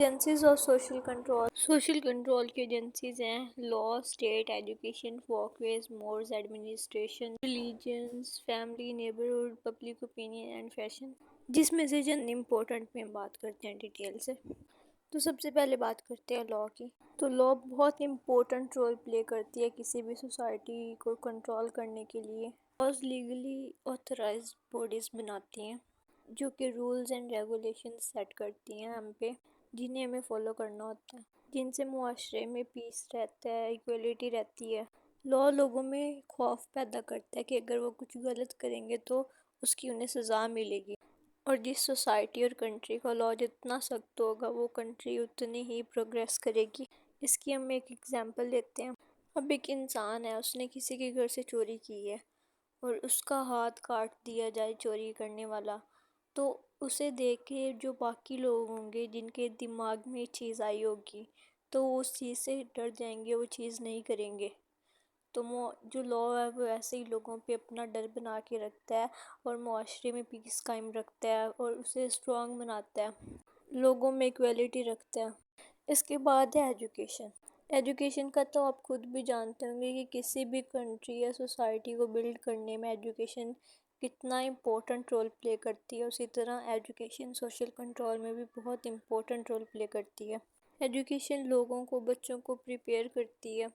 Agencies اور social control کی agencies ہیں law, state, education, folkways, mores, administration, religions, family, neighbourhood, public opinion and fashion, جس میں سے چند امپورٹنٹ میں بات کرتے ہیں ڈیٹیل سے۔ تو سب سے پہلے بات کرتے ہیں لا کی۔ تو لا بہت امپورٹنٹ رول پلے کرتی ہے کسی بھی سوسائٹی کو کنٹرول کرنے کے لیے۔ لاز لیگلی آتھورائزڈ باڈیز بناتی ہیں جو کہ رولز اینڈ ریگولیشن سیٹ کرتی ہیں ہم پہ، جنہیں ہمیں فالو کرنا ہوتا ہے، جن سے معاشرے میں پیس رہتا ہے، ایکویلٹی رہتی ہے۔ لا لوگوں میں خوف پیدا کرتا ہے کہ اگر وہ کچھ غلط کریں گے تو اس کی انہیں سزا ملے گی، اور جس سوسائٹی اور کنٹری کا لا جتنا سخت ہوگا وہ کنٹری اتنی ہی پروگریس کرے گی۔ اس کی ہم ایک ایگزامپل لیتے ہیں۔ اب ایک انسان ہے، اس نے کسی کے گھر سے چوری کی ہے اور اس کا ہاتھ کاٹ دیا جائے چوری کرنے والا، تو اسے دیکھ کے جو باقی لوگ ہوں گے جن کے دماغ میں یہ چیز آئی ہوگی تو وہ اس چیز سے ڈر جائیں گے، وہ چیز نہیں کریں گے۔ تو جو لا ہے وہ ایسے ہی لوگوں پہ اپنا ڈر بنا کے رکھتا ہے اور معاشرے میں پیس قائم رکھتا ہے اور اسے اسٹرانگ بناتا ہے، لوگوں میں ایکویلٹی رکھتا ہے۔ اس کے بعد ہے ایجوکیشن۔ ایجوکیشن کا تو آپ خود بھی جانتے ہوں گے کہ کسی بھی کنٹری یا سوسائٹی کو بلڈ کرنے میں ایجوکیشن کتنا امپورٹنٹ رول پلے کرتی ہے، اسی طرح ایجوکیشن سوشل کنٹرول میں بھی بہت امپورٹنٹ رول پلے کرتی ہے۔ ایجوکیشن لوگوں کو، بچوں کو پریپیئر کرتی ہے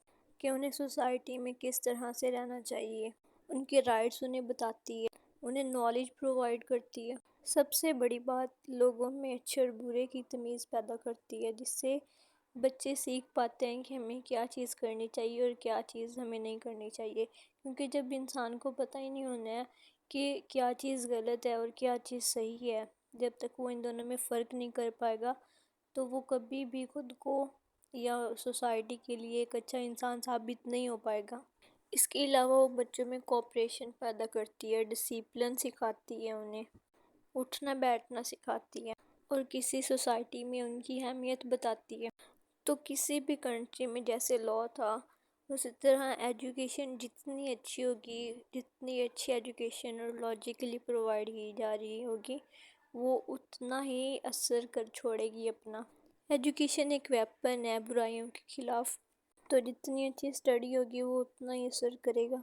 کہ انہیں سوسائٹی میں کس طرح سے رہنا چاہیے، ان کے رائٹس انہیں بتاتی ہے، انہیں نالج پرووائڈ کرتی ہے۔ سب سے بڑی بات، لوگوں میں اچھے اور برے کی تمیز پیدا کرتی ہے، جس سے بچے سیکھ پاتے ہیں کہ ہمیں کیا چیز کرنی چاہیے اور کیا چیز ہمیں نہیں کرنی چاہیے، کیونکہ جب انسان کو پتہ ہی نہیں ہونا ہے کہ کیا چیز غلط ہے اور کیا چیز صحیح ہے، جب تک وہ ان دونوں میں فرق نہیں کر پائے گا تو وہ کبھی بھی خود کو یا سوسائٹی کے لیے ایک اچھا انسان ثابت نہیں ہو پائے گا۔ اس کے علاوہ وہ بچوں میں کوآپریشن پیدا کرتی ہے، ڈسپلن سکھاتی ہے، انہیں اٹھنا بیٹھنا سکھاتی ہے اور کسی سوسائٹی میں ان کی اہمیت بتاتی ہے۔ تو کسی بھی کنٹری میں جیسے لا تھا، اسی طرح ایجوکیشن جتنی اچھی ہوگی، جتنی اچھی ایجوکیشن اور لاجیکلی پرووائڈ کی جا رہی ہوگی، وہ اتنا ہی اثر کر چھوڑے گی اپنا۔ ایجوکیشن ایک ویپن ہے برائیوں کے خلاف، تو جتنی اچھی اسٹڈی ہوگی وہ اتنا ہی اثر کرے گا۔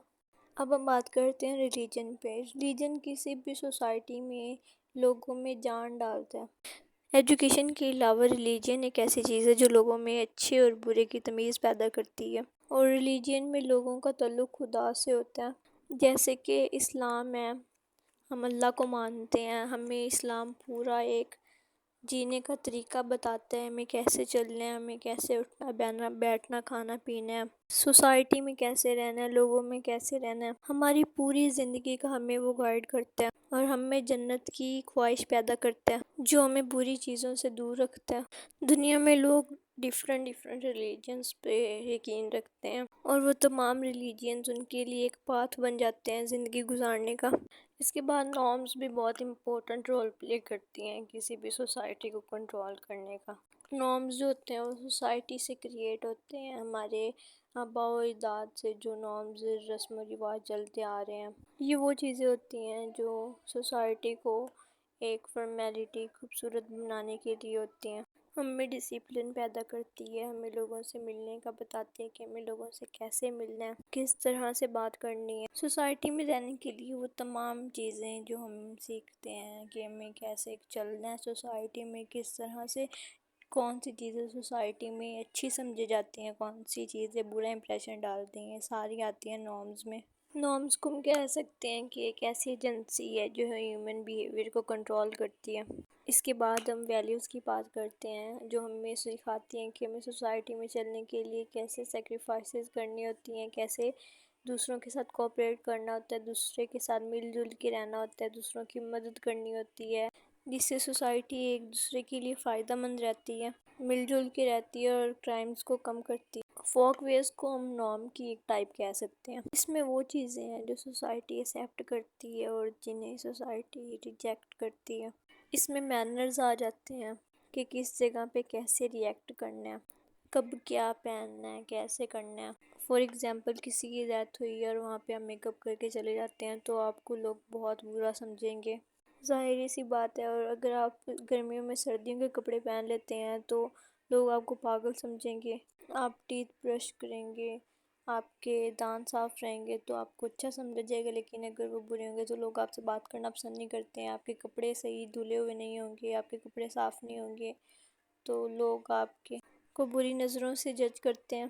اب ہم بات کرتے ہیں ریلیجن پہ۔ ریلیجن کسی بھی سوسائٹی میں لوگوں میں جان ڈالتا ہے۔ ایجوکیشن کے علاوہ ریلیجن ایک ایسی چیز ہے جو لوگوں میں اچھے اور برے کی تمیز پیدا کرتی ہے، اور ریلیجن میں لوگوں کا تعلق خدا سے ہوتا ہے۔ جیسے کہ اسلام ہے، ہم اللہ کو مانتے ہیں، ہمیں اسلام پورا ایک جینے کا طریقہ بتاتا ہے، ہمیں کیسے چلنا ہے، ہمیں کیسے اٹھنا بیٹھنا کھانا پینا ہے، سوسائٹی میں کیسے رہنا ہے، لوگوں میں کیسے رہنا ہے، ہماری پوری زندگی کا ہمیں وہ گائیڈ کرتا ہے اور ہمیں جنت کی خواہش پیدا کرتا ہے جو ہمیں بری چیزوں سے دور رکھتا ہے۔ دنیا میں لوگ ڈیفرنٹ ریلیجنز پہ یقین رکھتے ہیں، اور وہ تمام ریلیجنز ان کے لیے ایک پاتھ بن جاتے ہیں زندگی گزارنے کا۔ اس کے بعد نارمز بھی بہت امپورٹنٹ رول پلے کرتی ہیں کسی بھی سوسائٹی کو کنٹرول کرنے کا۔ نارمز جو ہوتے ہیں وہ سوسائٹی سے کریٹ ہوتے ہیں، ہمارے آباء و اجداد سے جو نارمز رسم و رواج چلتے آ رہے ہیں، یہ وہ چیزیں ہوتی ہیں جو سوسائٹی کو ایک فارمیلٹی خوبصورت بنانے کے لیے ہوتی ہیں۔ ہمیں ڈسپلن پیدا کرتی ہے، ہمیں لوگوں سے ملنے کا بتاتی ہے کہ ہمیں لوگوں سے کیسے ملنا ہے، کس طرح سے بات کرنی ہے۔ سوسائٹی میں رہنے کے لیے وہ تمام چیزیں جو ہم سیکھتے ہیں کہ ہمیں کیسے چلنا ہے سوسائٹی میں، کس طرح سے، کون سی چیزیں سوسائٹی میں اچھی سمجھی جاتی ہیں، کون سی چیزیں برا امپریشن ڈالتی ہیں، ساری آتی ہیں نارمز میں۔ نارمز کو ہم کہہ سکتے ہیں کہ ایک ایسی ایجنسی ہے جو ہیومن بیہیویئر کو کنٹرول کرتی ہے۔ اس کے بعد ہم ویلیوز کی بات کرتے ہیں جو ہمیں سکھاتی ہیں کہ ہمیں سوسائٹی میں چلنے کے لیے کیسے سیکریفائسز کرنی ہوتی ہیں، کیسے دوسروں کے ساتھ کوآپریٹ کرنا ہوتا ہے، دوسرے کے ساتھ مل جل کے رہنا ہوتا ہے، دوسروں کی مدد کرنی ہوتی ہے، جس سے سوسائٹی ایک دوسرے کے لیے فائدہ مند رہتی ہے، مل جل کے رہتی ہے اور کرائمز کو کم کرتی ہے۔ فوک ویز کو ہم نارم کی ایک ٹائپ کہہ سکتے ہیں۔ اس میں وہ چیزیں ہیں جو سوسائٹی ایکسیپٹ کرتی ہے اور جنہیں سوسائٹی ریجیکٹ کرتی ہے۔ اس میں مینرز آ جاتے ہیں کہ کس جگہ پہ کیسے ریئیکٹ کرنا ہے، کب کیا پہننا ہے، کیسے کرنا ہے۔ فار ایگزامپل کسی کی ڈیتھ ہوئی ہے اور وہاں پہ ہم میک اپ کر کے چلے جاتے ہیں تو آپ کو لوگ بہت برا سمجھیں گے، ظاہری سی بات ہے، اور اگر آپ گرمیوں میں سردیوں کے کپڑے پہن لیتے ہیں تو لوگ آپ کو پاگل سمجھیں گے. آپ ٹیتھ برش کریں گے، آپ کے دانت صاف رہیں گے تو آپ کو اچھا سمجھا جائے گا، لیکن اگر وہ برے ہوں گے تو لوگ آپ سے بات کرنا پسند نہیں کرتے ہیں. آپ کے کپڑے صحیح دھلے ہوئے نہیں ہوں گے، آپ کے کپڑے صاف نہیں ہوں گے تو لوگ آپ کے کو بری نظروں سے جج کرتے ہیں.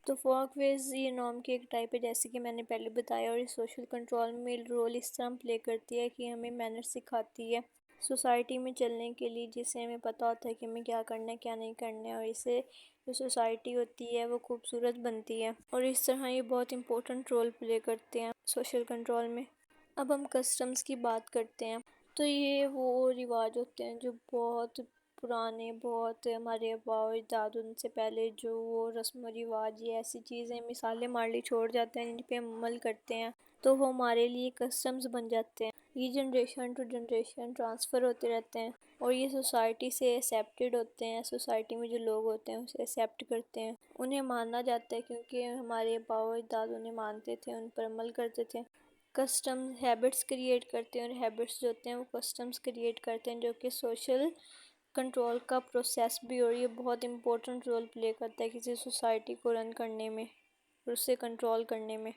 تو واک ویز یہ نارم کی ایک ٹائپ ہے، جیسے کہ میں نے پہلے بتایا، اور یہ سوشل کنٹرول میں رول اس طرح پلے کرتی ہے کہ ہمیں مینر سکھاتی ہے سوسائٹی میں چلنے کے لیے، جس سے ہمیں پتہ ہوتا ہے کہ ہمیں کیا کرنا ہے کیا نہیں کرنا ہے، اور اس سے جو سوسائٹی ہوتی ہے وہ خوبصورت بنتی ہے. اور اس طرح یہ بہت امپورٹنٹ رول پلے کرتے ہیں سوشل کنٹرول میں. اب ہم کسٹمز کی بات کرتے ہیں. تو یہ وہ رواج ہوتے ہیں جو بہت پرانے، بہت ہمارے آباء و اجداد ان سے پہلے جو وہ رسم و رواج، یہ ایسی چیزیں مثالیں مارلی چھوڑ جاتے ہیں جن پہ ہم عمل کرتے ہیں تو وہ ہمارے لیے کسٹمز بن جاتے ہیں. یہ جنریشن ٹو جنریشن ٹرانسفر ہوتے رہتے ہیں اور یہ سوسائٹی سے ایکسیپٹیڈ ہوتے ہیں. سوسائٹی میں جو لوگ ہوتے ہیں اسے ایکسیپٹ کرتے ہیں، انہیں ماننا جاتا ہے کیونکہ ہمارے آباء و اجداد انہیں مانتے تھے، ان پر عمل کرتے تھے. کسٹم ہیبٹس کریٹ کرتے ہیں، اور ہیبٹس جو ہوتے ہیں وہ کسٹمز کریٹ کرتے ہیں جو کہ سوشل کنٹرول کا پروسیس بھی، اور یہ بہت امپورٹنٹ رول پلے کرتا ہے کسی سوسائٹی کو رن کرنے میں اور اسے کنٹرول کرنے میں.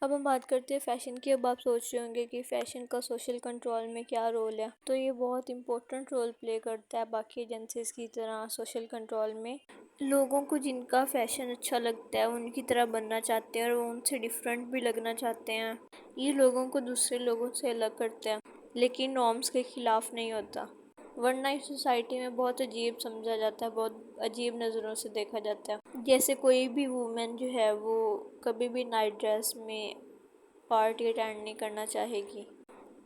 اب ہم بات کرتے ہیں فیشن کی. اب آپ سوچ رہے ہوں گے کہ فیشن کا سوشل کنٹرول میں کیا رول ہے. تو یہ بہت امپورٹنٹ رول پلے کرتا ہے باقی ایجنسیز کی طرح سوشل کنٹرول میں. لوگوں کو جن کا فیشن اچھا لگتا ہے ان کی طرح بننا چاہتے ہیں اور وہ ان سے ڈیفرنٹ بھی لگنا چاہتے ہیں. یہ لوگوں کو دوسرے لوگوں سے الگ کرتا ہے لیکن نارمز کے خلاف نہیں ہوتا، ورنہ اس سوسائٹی میں بہت عجیب سمجھا جاتا ہے، بہت عجیب نظروں سے دیکھا جاتا ہے. جیسے کوئی بھی وومن جو ہے وہ کبھی بھی نائٹ ڈریس میں پارٹی اٹینڈ نہیں کرنا چاہے گی.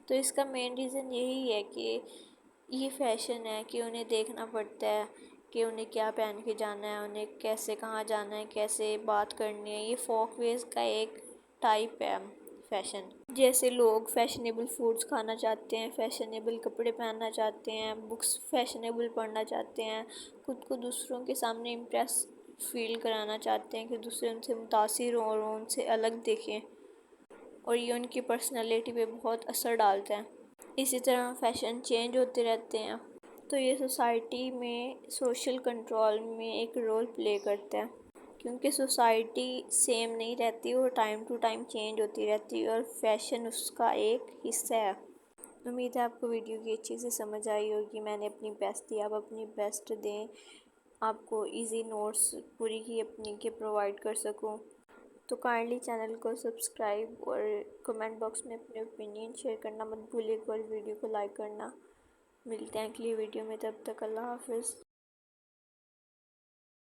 تو اس کا مین ریزن یہی ہے کہ یہ فیشن ہے کہ انہیں دیکھنا پڑتا ہے کہ انہیں کیا پہن کے جانا ہے، انہیں کیسے کہاں جانا ہے، کیسے بات کرنی ہے. یہ فوک ویز کا ایک ٹائپ ہے فیشن. جیسے لوگ فیشنیبل فوڈز کھانا چاہتے ہیں، فیشنیبل کپڑے پہننا چاہتے ہیں، بکس فیشنیبل پڑھنا چاہتے ہیں، خود کو دوسروں کے سامنے امپریس فیل کرانا چاہتے ہیں کہ دوسرے ان سے متاثر ہوں اور ان سے الگ دیکھیں، اور یہ ان کی پرسنالٹی پہ بہت اثر ڈالتا ہے. اسی طرح فیشن چینج ہوتے رہتے ہیں. تو یہ سوسائٹی میں سوشل کنٹرول میں ایک رول پلے کرتا ہے کیونکہ سوسائٹی سیم نہیں رہتی، وہ ٹائم ٹو ٹائم چینج ہوتی رہتی ہے اور فیشن اس کا ایک حصہ ہے. امید ہے آپ کو ویڈیو کی اچھی سے سمجھ آئی ہوگی. میں نے اپنی بیسٹ دی، آپ اپنی بیسٹ دیں، آپ کو ایزی نوٹس پوری کی اپنی کے پرووائڈ کر سکوں. تو کائنڈلی چینل کو سبسکرائب اور کمنٹ باکس میں اپنے اوپینین شیئر کرنا مت بھولیے گا، اور ویڈیو کو لائک کرنا. ملتے ہیں اگلی ویڈیو میں، تب تک اللہ حافظ.